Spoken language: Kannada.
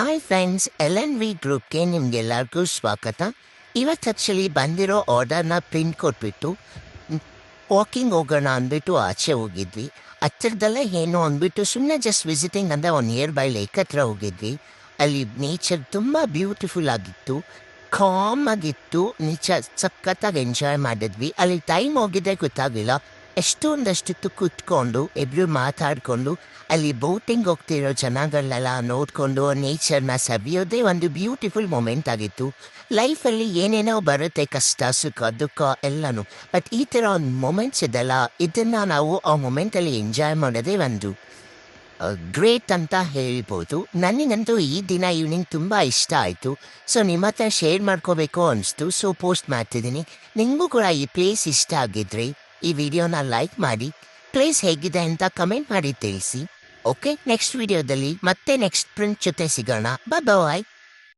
ಹಾಯ್ ಫ್ರೆಂಡ್ಸ್, LNV ಗ್ರೂಪ್ಗೆ ನಿಮ್ಗೆಲ್ಲರಿಗೂ ಸ್ವಾಗತ. ಇವತ್ತು ಆ್ಯಕ್ಚುಲಿ ಬಂದಿರೋ ಆರ್ಡರ್ನ ಪ್ರಿಂಟ್ ಕೊಟ್ಬಿಟ್ಟು ವಾಕಿಂಗ್ ಹೋಗೋಣ ಅಂದ್ಬಿಟ್ಟು ಆಚೆ ಹೋಗಿದ್ವಿ. ಹತ್ತಿರದಲ್ಲೇ ಏನು ಅಂದ್ಬಿಟ್ಟು ಸುಮ್ಮನೆ ಜಸ್ಟ್ ವಿಸಿಟಿಂಗ್ ಅಂದರೆ ಒಂದು ನಿಯರ್ ಬೈ ಲೇಕ್ ಹತ್ರ ಹೋಗಿದ್ವಿ. ಅಲ್ಲಿ ನೇಚರ್ ತುಂಬ ಬ್ಯೂಟಿಫುಲ್ ಆಗಿತ್ತು, ಕಾಮ್ ಆಗಿತ್ತು. ನೇಚರ್ ಸಖತ್ತಾಗಿ ಎಂಜಾಯ್ ಮಾಡಿದ್ವಿ. ಅಲ್ಲಿ ಟೈಮ್ ಹೋಗಿದ್ದೆ ಗೊತ್ತಾಗಲಿಲ್ಲ. ಎಷ್ಟೊಂದಷ್ಟಿತ್ತು ಕೂತ್ಕೊಂಡು ಇಬ್ಬರು ಮಾತಾಡಿಕೊಂಡು ಅಲ್ಲಿ ಬೋಟಿಂಗ್ ಹೋಗ್ತಿರೋ ಜನಗಳನ್ನೆಲ್ಲ ನೋಡಿಕೊಂಡು ನೇಚರ್ನ ಸವಿಯೋದೇ ಒಂದು ಬ್ಯೂಟಿಫುಲ್ ಮೂಮೆಂಟ್ ಆಗಿತ್ತು. ಲೈಫಲ್ಲಿ ಏನೇನೋ ಬರುತ್ತೆ, ಕಷ್ಟ ಸುಖ ದುಃಖ ಎಲ್ಲನೂ. ಬಟ್ ಈ ಥರ ಒಂದು ಮೂಮೆಂಟ್ಸ್ ಇದೆಲ್ಲ, ಇದನ್ನು ನಾವು ಆ ಮೂಮೆಂಟಲ್ಲಿ ಎಂಜಾಯ್ ಮಾಡೋದೇ ಒಂದು ಗ್ರೇಟ್ ಅಂತ ಹೇಳ್ಬೋದು. ನನಗಂತೂ ಈ ದಿನ ಈವ್ನಿಂಗ್ ತುಂಬ ಇಷ್ಟ ಆಯಿತು. ಸೊ ನಿಮ್ಮ ಹತ್ರ ಶೇರ್ ಮಾಡ್ಕೋಬೇಕು ಅನಿಸ್ತು, ಸೊ ಪೋಸ್ಟ್ ಮಾಡ್ತಿದ್ದೀನಿ. ನಿಮಗೂ ಕೂಡ ಈ ಪ್ಲೇಸ್ ಇಷ್ಟ ಆಗಿದ್ರೆ ಈ ವಿಡಿಯೋನ ಲೈಕ್ ಮಾಡಿ, ಪ್ಲೇಸ್ ಹೇಗಿದೆ ಅಂತ ಕಮೆಂಟ್ ಮಾಡಿ ತಿಳಿಸಿ. ಓಕೆ, ನೆಕ್ಸ್ಟ್ ವಿಡಿಯೋದಲ್ಲಿ ಮತ್ತೆ ನೆಕ್ಸ್ಟ್ ಪ್ರಿಂಟ್ ಜೊತೆ ಸಿಗೋಣ. ಬಾಯ್.